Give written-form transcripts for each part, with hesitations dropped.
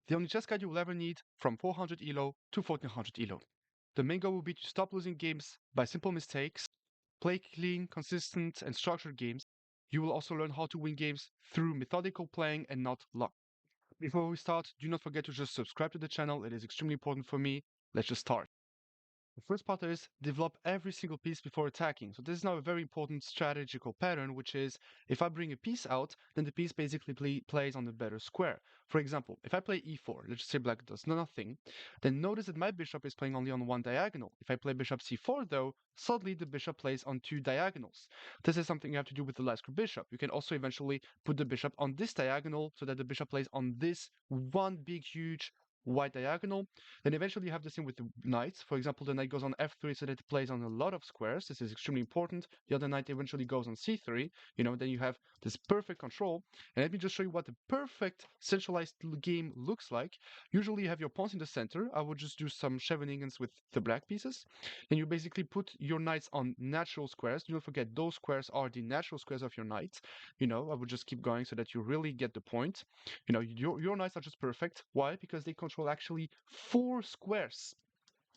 the only chess guide you will ever need from 400 elo to 1400 elo. The main goal will be to stop losing games by simple mistakes, play clean, consistent, and structured games. You will also learn how to win games through methodical playing and not luck. Before we start, do not forget to just subscribe to the channel, it is extremely important for me. Let's just start. The first part is develop every single piece before attacking. So this is now a very important strategical pattern, which is if I bring a piece out, then the piece basically plays on a better square. For example, if I play e4, let's just say black does nothing, then notice that my bishop is playing only on one diagonal. If I play bishop c4 though, suddenly the bishop plays on two diagonals. This is something you have to do with the last bishop. You can also eventually put the bishop on this diagonal so that the bishop plays on this one big huge white diagonal. Then eventually you have the same with the knights. For example, the knight goes on f3 so that it plays on a lot of squares. This is extremely important. The other knight eventually goes on c3. Then you have this perfect control. And let me just show you what the perfect centralized game looks like. Usually you have your pawns in the center. I would just do some shenanigans with the black pieces. And you basically put your knights on natural squares. Do not forget those squares are the natural squares of your knights. I would just keep going so that you really get the point. Your knights are just perfect. Why? Because they control actually four squares,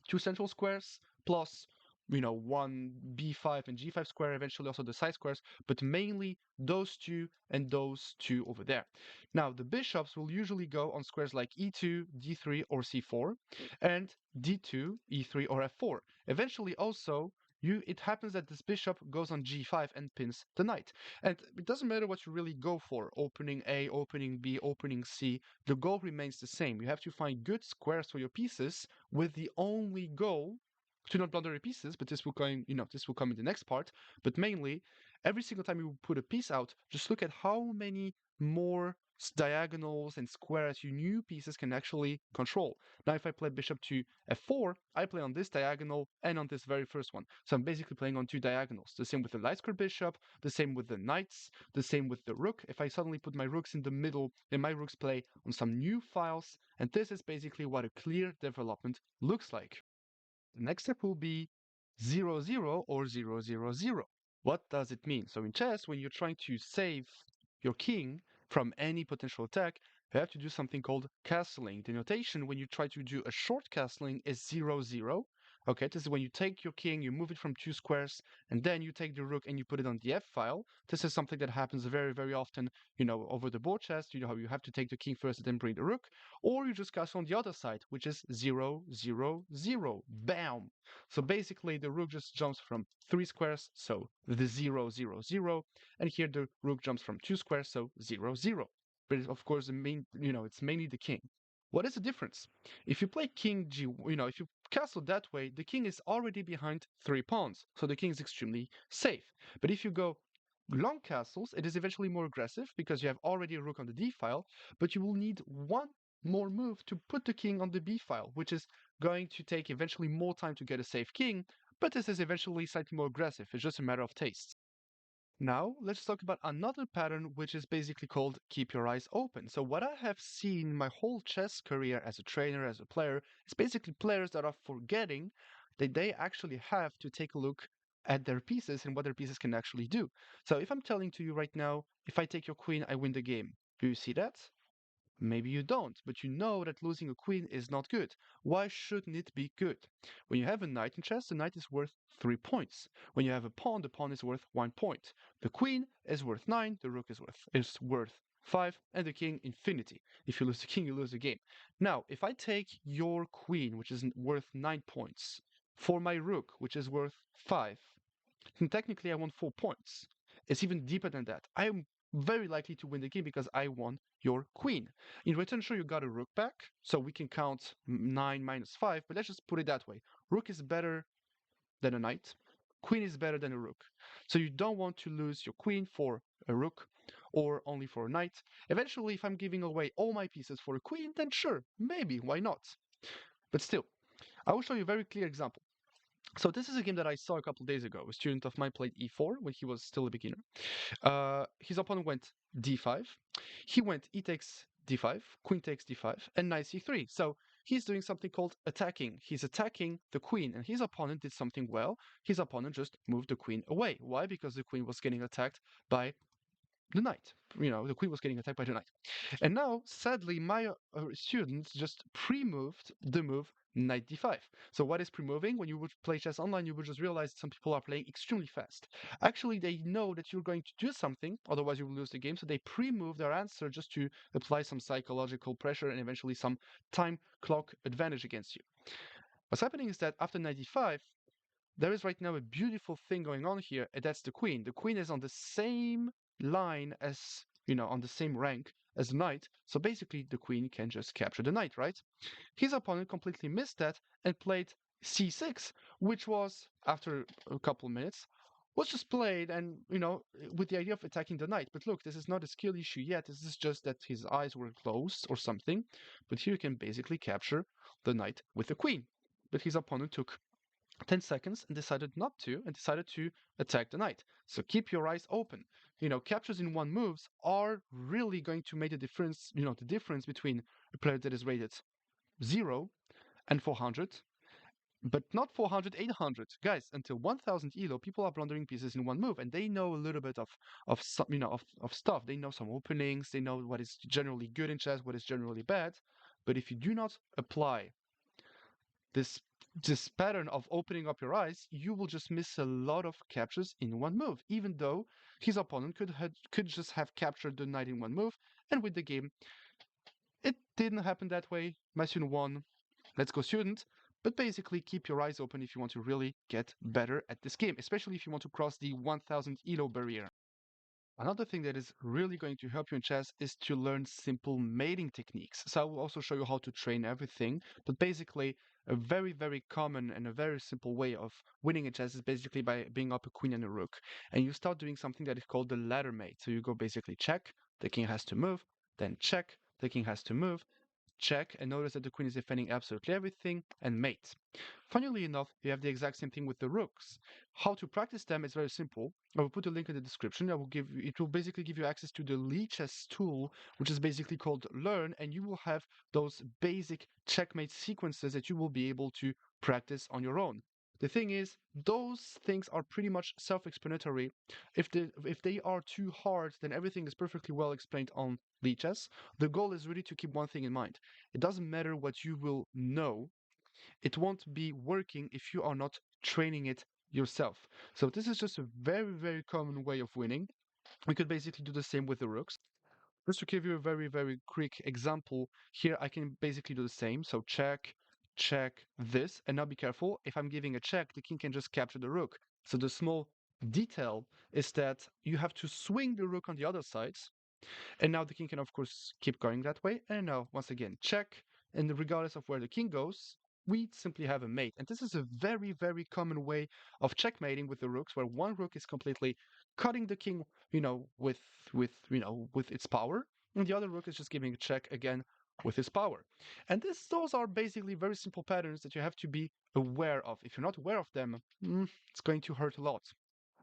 two central squares plus one b5 and g5 square, eventually also the side squares, but mainly those two and those two over there. Now the bishops will usually go on squares like e2, d3 or c4, and d2, e3 or f4. Eventually also it happens that this bishop goes on g5 and pins the knight. And it doesn't matter what you really go for, opening A, opening B, opening C, the goal remains the same. You have to find good squares for your pieces with the only goal to not blunder your pieces, but this will come in the next part. But mainly, every single time you put a piece out, just look at how many more diagonals and squares your new pieces can actually control. Now, if I play bishop to f4, I play on this diagonal and on this very first one. So I'm basically playing on two diagonals. The same with the light square bishop, the same with the knights, the same with the rook. If I suddenly put my rooks in the middle, then my rooks play on some new files, and this is basically what a clear development looks like. The next step will be 0-0 or 0-0-0. What does it mean? So in chess, when you're trying to save your king from any potential attack, you have to do something called castling. The notation when you try to do a short castling is 0-0. Okay, this is when you take your king, you move it from two squares, and then you take the rook and you put it on the f file. This is something that happens very, very often, over the board chess. You know how you have to take the king first and then bring the rook, or you just castle on the other side, which is 0-0-0. Bam! So basically, the rook just jumps from three squares, so the 0-0-0, and here the rook jumps from two squares, so 0-0. But of course, it's mainly the king. What is the difference? If you play king g, if you castle that way, the king is already behind three pawns, so the king is extremely safe. But if you go long castles, it is eventually more aggressive because you have already a rook on the d file, but you will need one more move to put the king on the b file, which is going to take eventually more time to get a safe king, but this is eventually slightly more aggressive. It's just a matter of taste. Now, let's talk about another pattern which is basically called keep your eyes open. So what I have seen my whole chess career as a trainer, as a player, is basically players that are forgetting that they actually have to take a look at their pieces and what their pieces can actually do. So if I'm telling to you right now, if I take your queen, I win the game. Do you see that? Maybe you don't, but you know that losing a queen is not good. Why shouldn't it be good? When you have a knight in chess, the knight is worth 3 points. When you have a pawn, the pawn is worth 1 point. The queen is worth 9, the rook is worth 5, and the king infinity. If you lose the king, you lose the game. Now, if I take your queen, which is worth 9 points, for my rook, which is worth 5, then technically I won 4 points. It's even deeper than that. I'm very likely to win the game because I won your queen. In return, sure, you got a rook back, so we can count 9 minus 5, but let's just put it that way. Rook is better than a knight. Queen is better than a rook. So you don't want to lose your queen for a rook or only for a knight. Eventually, if I'm giving away all my pieces for a queen, then sure, maybe, why not? But still, I will show you a very clear example. So this is a game that I saw a couple days ago. A student of mine played e4 when he was still a beginner. His opponent went d5. He went e takes d5, queen takes d5, and knight c3. So he's doing something called attacking. He's attacking the queen, and his opponent did something well. His opponent just moved the queen away. Why? Because the queen was getting attacked by the knight. The queen was getting attacked by the knight. And now, sadly, my students just pre-moved the move knight d5. So what is pre-moving? When you would play chess online, you would just realize that some people are playing extremely fast. Actually, they know that you're going to do something, otherwise you will lose the game, so they pre-move their answer just to apply some psychological pressure and eventually some time clock advantage against you. What's happening is that after knight d5, there is right now a beautiful thing going on here, and that's the queen. The queen is on the same line as, on the same rank as the knight, so basically the queen can just capture the knight, right? His opponent completely missed that and played c6, which was, after a couple minutes, was just played and, with the idea of attacking the knight. But look, this is not a skill issue yet, this is just that his eyes were closed or something, but here you can basically capture the knight with the queen. But his opponent took 10 seconds and decided not to and decided to attack the knight. So keep your eyes open. Captures in one moves are really going to make the difference, the difference between a player that is rated 0 and 400, but not 400, 800. Guys, until 1000 elo, people are blundering pieces in one move, and they know a little bit of some, of stuff. They know some openings, they know what is generally good in chess, what is generally bad. But if you do not apply this this pattern of opening up your eyes, you will just miss a lot of captures in one move, even though his opponent could just have captured the knight in one move and win the game. It didn't happen that way. My student won. Let's go, student. But basically, keep your eyes open if you want to really get better at this game, especially if you want to cross the 1000 elo barrier. Another thing that is really going to help you in chess is to learn simple mating techniques. So I will also show you how to train everything, but basically a very, very common and a very simple way of winning in chess is basically by being up a queen and a rook. And you start doing something that is called the ladder mate. So you go basically check, the king has to move, then check, the king has to move, check, and notice that the queen is defending absolutely everything, and mate. Funnily enough, you have the exact same thing with the rooks. How to practice them is very simple. I will put a link in the description. It will basically give you access to the Lichess tool, which is basically called Learn, and you will have those basic checkmate sequences that you will be able to practice on your own. The thing is, those things are pretty much self-explanatory. If they are too hard, then everything is perfectly well explained on Lichess. The goal is really to keep one thing in mind. It doesn't matter what you will know, it won't be working if you are not training it yourself. So this is just a very, very common way of winning. We could basically do the same with the rooks. Just to give you a very, very quick example, here I can basically do the same. So check, check this, and now be careful. If I'm giving a check, the king can just capture the rook. So the small detail is that you have to swing the rook on the other side, and now the king can, of course, keep going that way. And now, once again, check. And regardless of where the king goes, we simply have a mate. And this is a very, very common way of checkmating with the rooks, where one rook is completely cutting the king, with its power, and the other rook is just giving a check again with his power. And those are basically very simple patterns that you have to be aware of. If you're not aware of them, it's going to hurt a lot.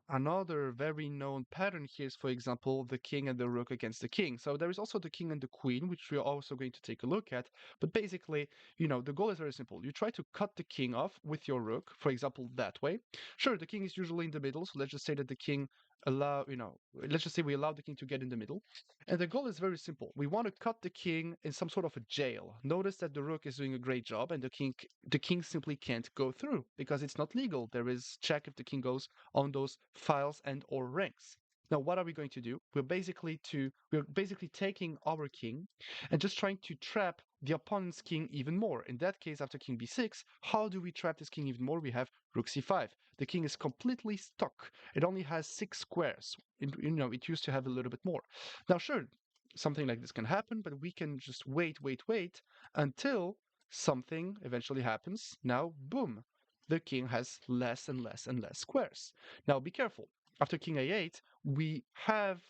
Another very known pattern here is, for example, the king and the rook against the king. So there is also the king and the queen, which we're also going to take a look at. But basically, the goal is very simple. You try to cut the king off with your rook, for example, that way. Sure, the king is usually in the middle, so let's just say that the king let's just say we allow the king to get in the middle. And the goal is very simple. We want to cut the king in some sort of a jail. Notice that the rook is doing a great job, and the king simply can't go through because it's not legal. There is check if the king goes on those files and or ranks. Now, what are we going to do? We're basically taking our king and just trying to trap the opponent's king even more. In that case, after king b6, how do we trap this king even more? We have rook c5. The king is completely stuck. It only has 6 squares. It used to have a little bit more. Now, sure, something like this can happen, but we can just wait, wait, wait until something eventually happens. Now, boom, the king has less and less and less squares. Now be careful. After king a8, we have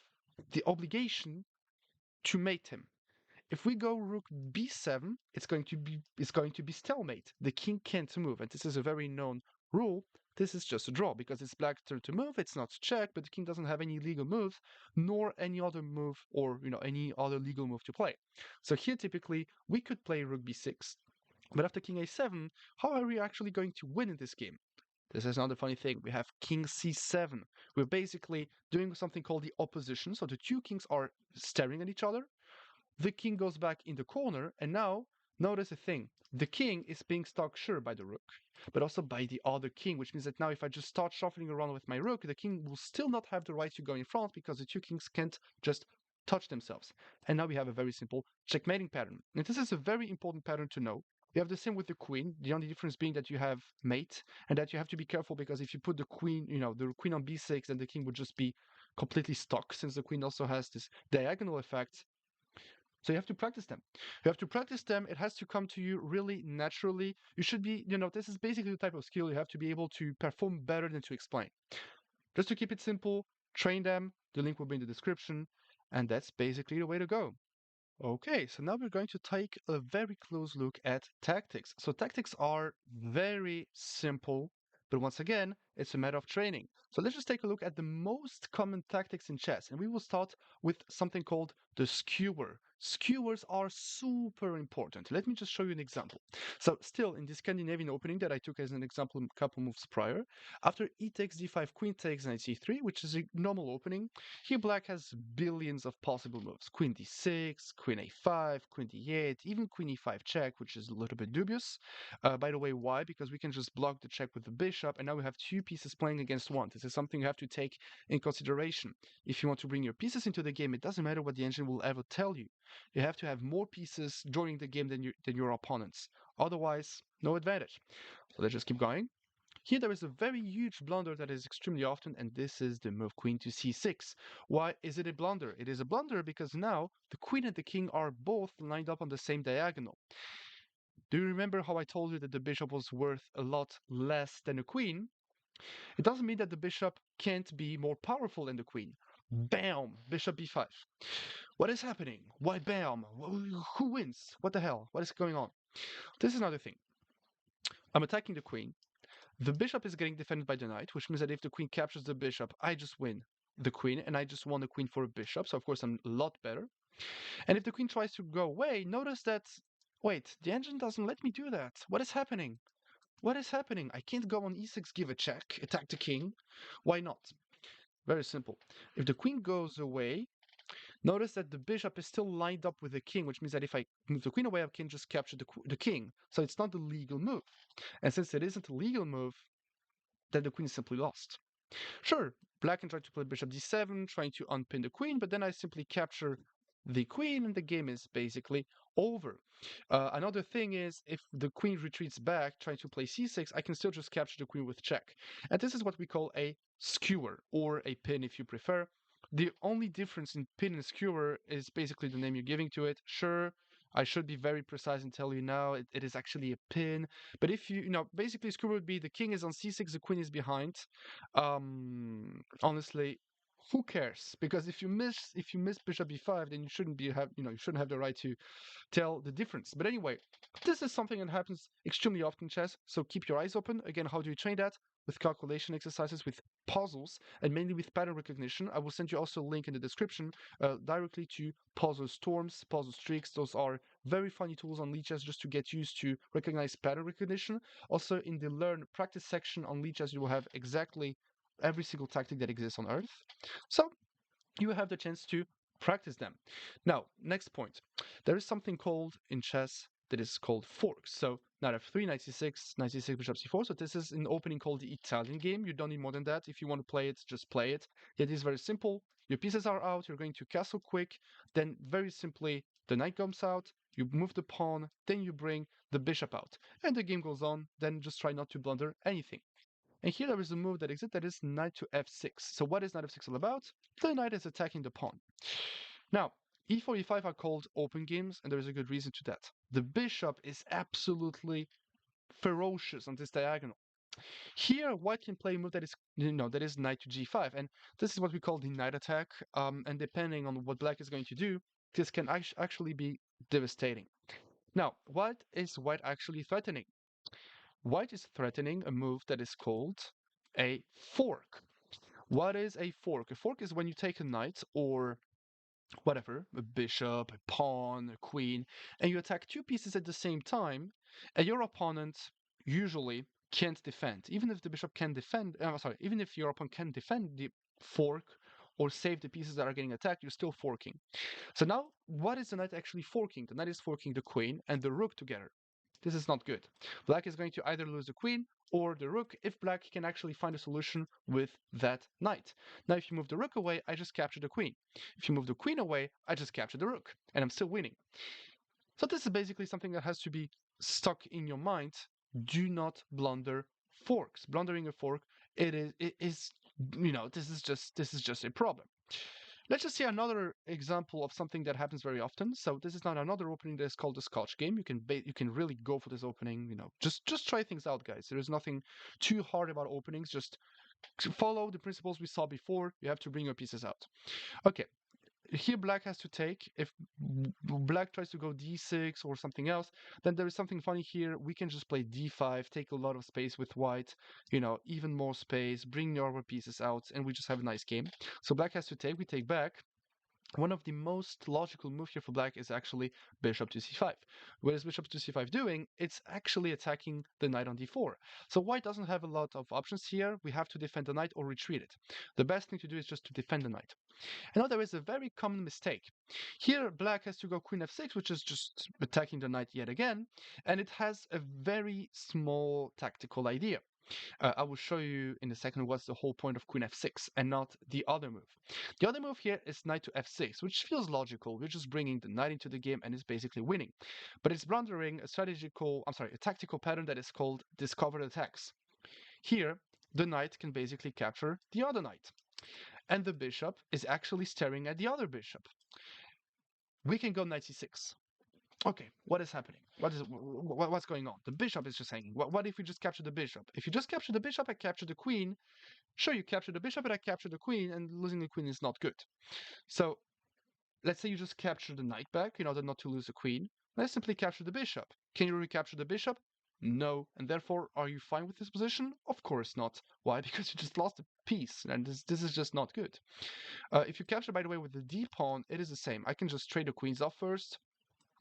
the obligation to mate him. If we go rook b7, it's going to be stalemate. The king can't move, and this is a very known rule. This is just a draw because it's black's turn to move. It's not check, but the king doesn't have any legal moves, nor any other move or any other legal move to play. So here typically we could play rook b6, but after king a7, how are we actually going to win in this game? This is another funny thing. We have king c7. We're basically doing something called the opposition. So the two kings are staring at each other. The king goes back in the corner, and now notice a thing. The king is being stuck sure by the rook, but also by the other king, which means that now if I just start shuffling around with my rook, the king will still not have the right to go in front because the two kings can't just touch themselves. And now we have a very simple checkmating pattern. And this is a very important pattern to know. You have the same with the queen, the only difference being that you have mate, and that you have to be careful because if you put the queen, the queen on b6, then the king would just be completely stuck since the queen also has this diagonal effect. So you have to practice them. You have to practice them. It has to come to you really naturally. You should be, this is basically the type of skill you have to be able to perform better than to explain. Just to keep it simple, train them. The link will be in the description. And that's basically the way to go. Okay, so now we're going to take a very close look at tactics. So tactics are very simple, but once again, it's a matter of training. So let's just take a look at the most common tactics in chess, and we will start with something called the skewer. Skewers are super important. Let me just show you an example. So still in the Scandinavian opening that I took as an example a couple moves prior, after e takes d5, queen takes knight c3, which is a normal opening, here black has billions of possible moves. Queen d6, queen a5, queen d8, even queen e5 check, which is a little bit dubious. By the way, why? Because we can just block the check with the bishop, and now we have two pieces playing against one. This is something you have to take in consideration. If you want to bring your pieces into the game, it doesn't matter what the engine will ever tell you. You have to have more pieces joining the game than your opponents. Otherwise, no advantage. So let's just keep going. Here there is a very huge blunder that is extremely often, and this is the move queen to c6. Why is it a blunder? It is a blunder because now the queen and the king are both lined up on the same diagonal. Do you remember how I told you that the bishop was worth a lot less than a queen? It doesn't mean that the bishop can't be more powerful than the queen. Bam! Bishop b5. What is happening? Why bam? Who wins? What the hell? What is going on? This is another thing. I'm attacking the queen. The bishop is getting defended by the knight, which means that if the queen captures the bishop, I just win the queen, and I just won the queen for a bishop, so of course I'm a lot better. And if the queen tries to go away, notice that, wait, the engine doesn't let me do that. What is happening? What is happening? I can't go on e6, give a check, attack the king. Why not? Very simple. If the queen goes away, notice that the bishop is still lined up with the king, which means that if I move the queen away, I can just capture the king. So it's not the legal move. And since it isn't a legal move, then the queen is simply lost. Sure, black can try to play bishop d7, trying to unpin the queen, but then I simply capture the queen and the game is basically over. Another thing is, if the queen retreats back, trying to play c6, I can still just capture the queen with check. And this is what we call a skewer, or a pin if you prefer. The only difference in pin and skewer is basically the name you're giving to it. Sure, I should be very precise and tell you now it is actually a pin. But if basically skewer would be the king is on c6, the queen is behind. Honestly, who cares? Because if you miss bishop b5, then you shouldn't have the right to tell the difference. But anyway, this is something that happens extremely often in chess, so keep your eyes open. Again, how do you train that? With calculation exercises, with puzzles, and mainly with pattern recognition. I will send you also a link in the description directly to puzzle storms, puzzle streaks. Those are very funny tools on Lichess just to get used to recognize pattern recognition. Also, in the learn practice section on Lichess, you will have exactly every single tactic that exists on Earth. So you have the chance to practice them. Now, next point. There is something called in chess that is called forks. So knight f3, knight c6, knight c6, bishop c4. So this is an opening called the Italian game. You don't need more than that. If you want to play it, just play it. It is very simple. Your pieces are out. You're going to castle quick. Then very simply, the knight comes out. You move the pawn. Then you bring the bishop out. And the game goes on. Then just try not to blunder anything. And here there is a move that exists that is knight to f6. So what is knight f6 all about? The knight is attacking the pawn. Now, e4, e5 are called open games, and there is a good reason to that. The bishop is absolutely ferocious on this diagonal. Here, white can play a move that is knight to g5, and this is what we call the knight attack. And depending on what black is going to do, this can actually be devastating. Now, what is white actually threatening? White is threatening a move that is called a fork. What is a fork? A fork is when you take a knight or whatever, a bishop, a pawn, a queen, and you attack two pieces at the same time, and your opponent usually can't defend. Even if the bishop can defend, sorry, even if your opponent can defend the fork or save the pieces that are getting attacked, you're still forking. So now, what is the knight actually forking? The knight is forking the queen and the rook together. This is not good. Black is going to either lose the queen or the rook if black can actually find a solution with that knight. Now, if you move the rook away, I just capture the queen. If you move the queen away, I just capture the rook, and I'm still winning. So this is basically something that has to be stuck in your mind. Do not blunder forks. Blundering a fork, it is this is just a problem. Let's just see another example of something that happens very often. So this is not another opening that is called the Scotch game. You can really go for this opening. Just try things out, guys. There is nothing too hard about openings. Just follow the principles we saw before. You have to bring your pieces out. Okay, here black has to take. If black tries to go d6 or something else, then there is something funny here. We can just play d5, take a lot of space with white, even more space, bring your other pieces out, and we just have a nice game. So black has to take. We take back. One of the most logical moves here for black is actually bishop to c5. What is bishop to c5 doing? It's actually attacking the knight on d4. So white doesn't have a lot of options here. We have to defend the knight or retreat it. The best thing to do is just to defend the knight. And now there is a very common mistake. Here black has to go queen f6, which is just attacking the knight yet again, and it has a very small tactical idea. I will show you in a second what's the whole point of queen f6 and not the other move. The other move here is knight to f6, which feels logical. We're just bringing the knight into the game and it's basically winning. But it's blundering a tactical pattern that is called discovered attacks. Here, the knight can basically capture the other knight. And the bishop is actually staring at the other bishop. We can go knight c6. Okay, what is happening? What's going on? The bishop is just hanging. What if we just capture the bishop? If you just capture the bishop, I capture the queen. Sure, you capture the bishop, but I capture the queen, and losing the queen is not good. So let's say you just capture the knight back in order not to lose the queen. Let's simply capture the bishop. Can you recapture the bishop? No. And therefore, are you fine with this position? Of course not. Why? Because you just lost a piece, and this is just not good. If you capture, by the way, with the d pawn, it is the same. I can just trade the queens off first,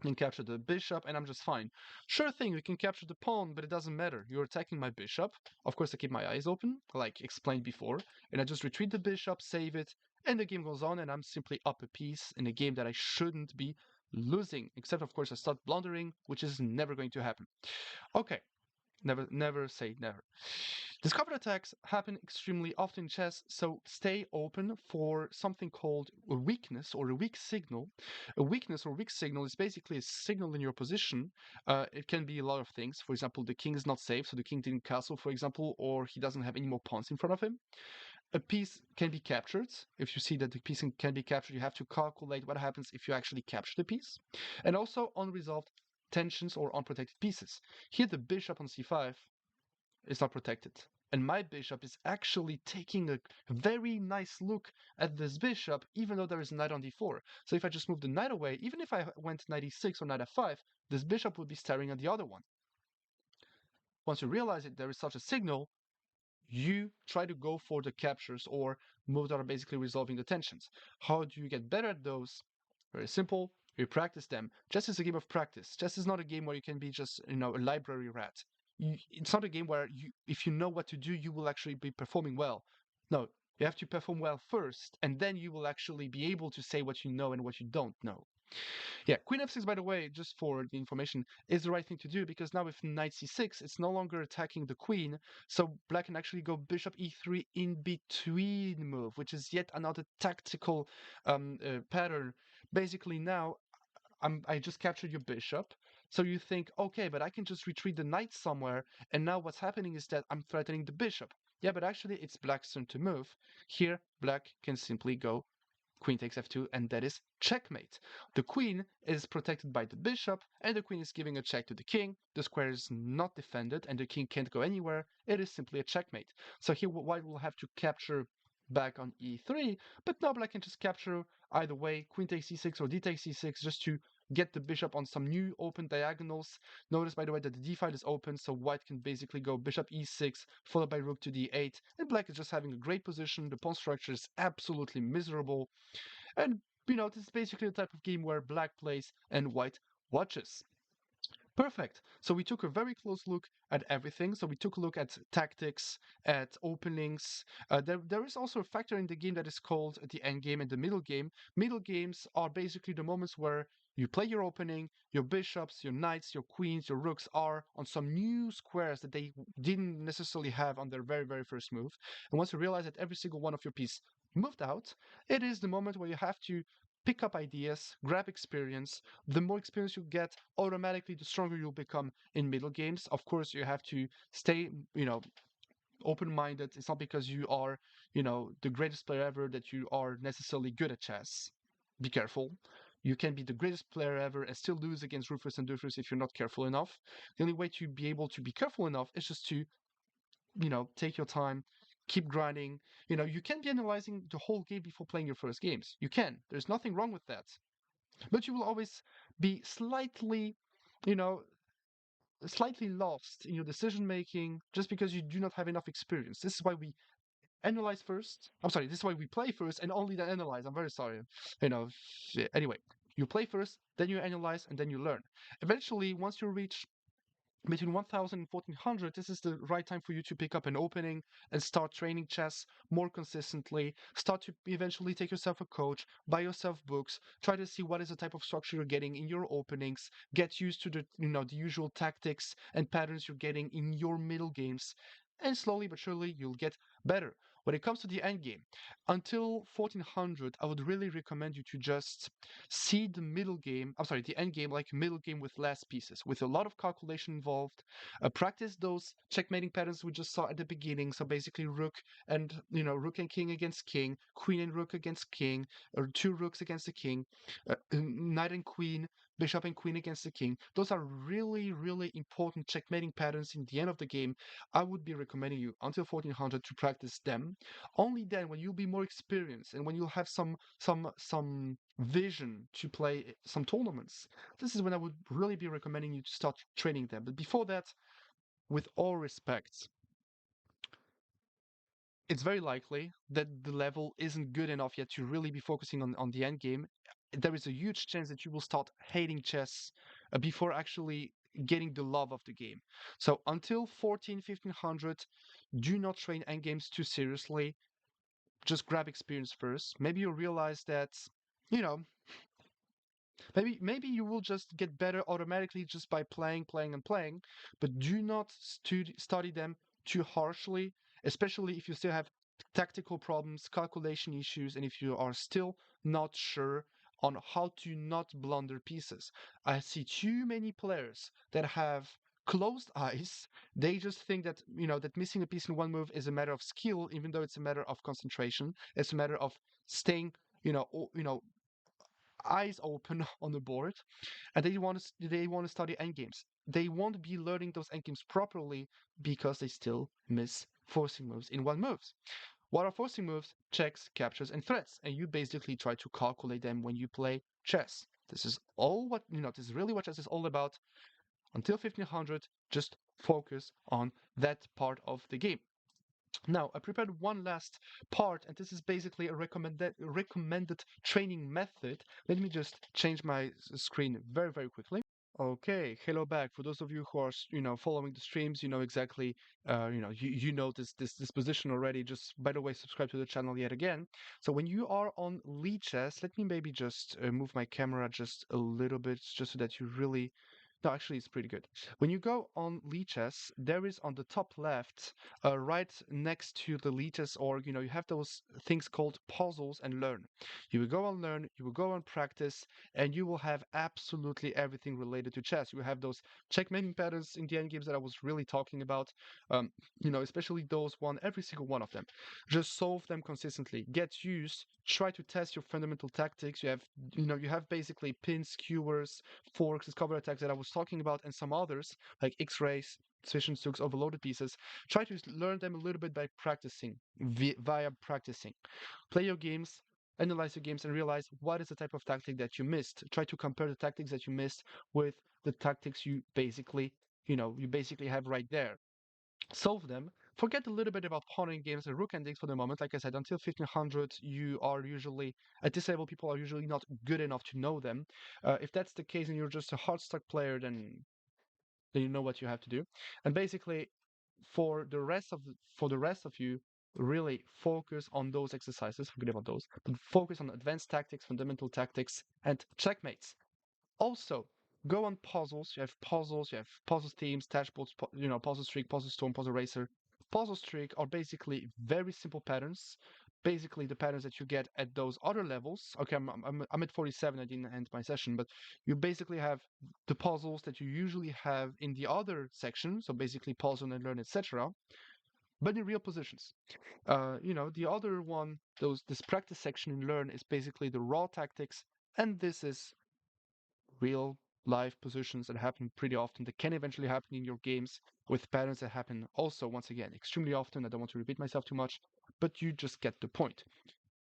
then capture the bishop, and I'm just fine. Sure thing, we can capture the pawn, but it doesn't matter. You're attacking my bishop. Of course, I keep my eyes open, like explained before, and I just retreat the bishop, save it, and the game goes on, and I'm simply up a piece in a game that I shouldn't be losing. Except, of course, I start blundering, which is never going to happen. Okay, never say never. Discovered attacks happen extremely often in chess, so stay open for something called a weakness or a weak signal. A weakness or weak signal is basically a signal in your position. It can be a lot of things. For example, the king is not safe, so the king didn't castle, for example, or he doesn't have any more pawns in front of him. A piece can be captured. If you see that the piece can be captured, you have to calculate what happens if you actually capture the piece. And also unresolved tensions or unprotected pieces. Here the bishop on c5 is not protected. And my bishop is actually taking a very nice look at this bishop, even though there is knight on d4. So if I just move the knight away, even if I went knight e6 or knight f5, this bishop would be staring at the other one. Once you realize that there is such a signal, you try to go for the captures or moves that are basically resolving the tensions. How do you get better at those? Very simple. You practice them. Chess is a game of practice. Chess is not a game where you can be just, a library rat. It's not a game where if you know what to do, you will actually be performing well. No, you have to perform well first, and then you will actually be able to say what you know and what you don't know. Yeah, queen f6, by the way, just for the information, is the right thing to do because now with knight c6, it's no longer attacking the queen, so black can actually go bishop e3 in between move, which is yet another tactical pattern. Basically now, I just captured your bishop. So you think, okay, but I can just retreat the knight somewhere, and now what's happening is that I'm threatening the bishop. Yeah, but actually it's black's turn to move. Here, black can simply go queen takes f2, and that is checkmate. The queen is protected by the bishop, and the queen is giving a check to the king. The square is not defended, and the king can't go anywhere. It is simply a checkmate. So here white will have to capture back on e3, but now black can just capture either way, queen takes c6 or d takes c6, just to get the bishop on some new open diagonals. Notice, by the way, that the d file is open, so white can basically go bishop e6, followed by rook to d8, and black is just having a great position. The pawn structure is absolutely miserable, and this is basically the type of game where black plays and white watches. Perfect. So we took a very close look at everything. So we took a look at tactics, at openings. There is also a factor in the game that is called the end game and the middle game. Middle games are basically the moments where you play your opening, your bishops, your knights, your queens, your rooks are on some new squares that they didn't necessarily have on their very, very first move. And once you realize that every single one of your piece moved out, it is the moment where you have to pick up ideas, grab experience. The more experience you get, automatically the stronger you'll become in middle games. Of course, you have to stay, open-minded. It's not because you are, the greatest player ever that you are necessarily good at chess. Be careful. You can be the greatest player ever and still lose against Rufus and Dufus if you're not careful enough. The only way to be able to be careful enough is just to, take your time, keep grinding. You can be analyzing the whole game before playing your first games. You can. There's nothing wrong with that. But you will always be you know, slightly lost in your decision making just because you do not have enough experience. This is why we analyze first. I'm sorry, this is why we play first and only then analyze. I'm very sorry. You know, anyway, you play first, then you analyze, and then you learn. Eventually, once you reach between 1000 and 1400, this is the right time for you to pick up an opening and start training chess more consistently. Start to eventually take yourself a coach, buy yourself books, try to see what is the type of structure you're getting in your openings, get used to the usual tactics and patterns you're getting in your middle games. And slowly but surely, you'll get better. When it comes to the end game, until 1400, I would really recommend you to just see the middle game, I'm sorry, the end game like middle game with less pieces, with a lot of calculation involved. Practice those checkmating patterns we just saw at the beginning. So basically, rook and king against king, queen and rook against king, or two rooks against the king, knight and queen, bishop and queen against the king. Those are really, really important checkmating patterns in the end of the game. I would be recommending you until 1400 to practice them. Only then, when you'll be more experienced and when you'll have some vision to play some tournaments, this is when I would really be recommending you to start training them. But before that, with all respect, it's very likely that the level isn't good enough yet to really be focusing on the end game. There is a huge chance that you will start hating chess before actually getting the love of the game. So until 14, 1500, do not train endgames too seriously. Just grab experience first. Maybe you'll realize that, you know, maybe you will just get better automatically just by playing and playing, but do not study them too harshly, especially if you still have tactical problems, calculation issues, and if you are still not sure on how to not blunder pieces. I see too many players that have closed eyes. They just think that, that missing a piece in one move is a matter of skill, even though it's a matter of concentration. It's a matter of staying, eyes open on the board, and they want to study endgames. They won't be learning those endgames properly because they still miss forcing moves in one moves. What are forcing moves? Checks, captures, and threats, and you basically try to calculate them when you play chess. This is all what This is really what chess is all about. Until 1500, just focus on that part of the game. Now, I prepared one last part, and this is basically a recommended training method. Let me just change my screen very, very quickly. Okay, hello back. For those of you who are, following the streams, you know exactly, you know this position already. Just by the way, subscribe to the channel yet again. So when you are on lead chess, let me maybe just move my camera just a little bit, just so that you really. No, actually, it's pretty good. When you go on Lichess, there is on the top left, right next to the Lichess org, you have those things called puzzles and learn. You will go and learn, you will go and practice, and you will have absolutely everything related to chess. You will have those checkmating patterns in the end games that I was really talking about, especially those every single one of them. Just solve them consistently. Get used. Try to test your fundamental tactics. You have basically pins, skewers, forks, discover attacks that I was talking about, and some others like X-rays, Zwischen Zugs, overloaded pieces. Try to learn them a little bit by practicing, via practicing. Play your games, analyze your games, and realize what is the type of tactic that you missed. Try to compare the tactics that you missed with the tactics you basically have right there. Solve them. Forget a little bit about pawn games and rook endings for the moment. Like I said, until 1500, disabled people are usually not good enough to know them. If that's the case and you're just a hard stuck player, then then you know what you have to do. And basically, for the rest of you, really focus on those exercises. Forget about those, but focus on advanced tactics, fundamental tactics, and checkmates. Also, go on puzzles. You have puzzle themes, dashboards, puzzle streak, puzzle storm, puzzle racer. Puzzle streak are basically very simple patterns. Basically, the patterns that you get at those other levels. Okay, I'm at 47. I didn't end my session, but you basically have the puzzles that you usually have in the other section. So basically, puzzle and learn, etc. But in real positions. The other one, this practice section in learn is basically the raw tactics, and this is real life positions that happen pretty often that can eventually happen in your games with patterns that happen also, once again, extremely often. I don't want to repeat myself too much, but you just get the point.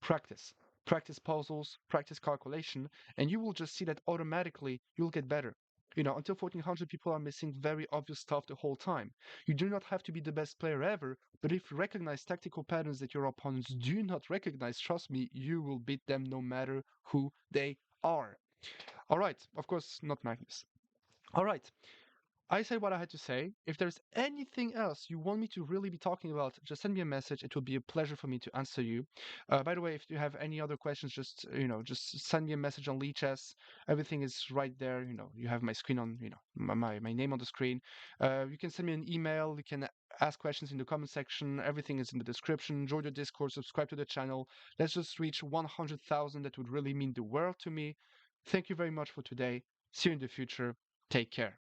Practice. Practice puzzles, practice calculation, and you will just see that automatically you'll get better. Until 1400, people are missing very obvious stuff the whole time. You do not have to be the best player ever, but if you recognize tactical patterns that your opponents do not recognize, trust me, you will beat them no matter who they are. All right, of course, not Magnus. All right, I said what I had to say. If there's anything else you want me to really be talking about, just send me a message. It will be a pleasure for me to answer you. By the way, if you have any other questions, just send me a message on Lichess. Everything is right there. You have my screen on, my name on the screen. You can send me an email. You can ask questions in the comment section. Everything is in the description. Join the Discord. Subscribe to the channel. Let's just reach 100,000. That would really mean the world to me. Thank you very much for today. See you in the future. Take care.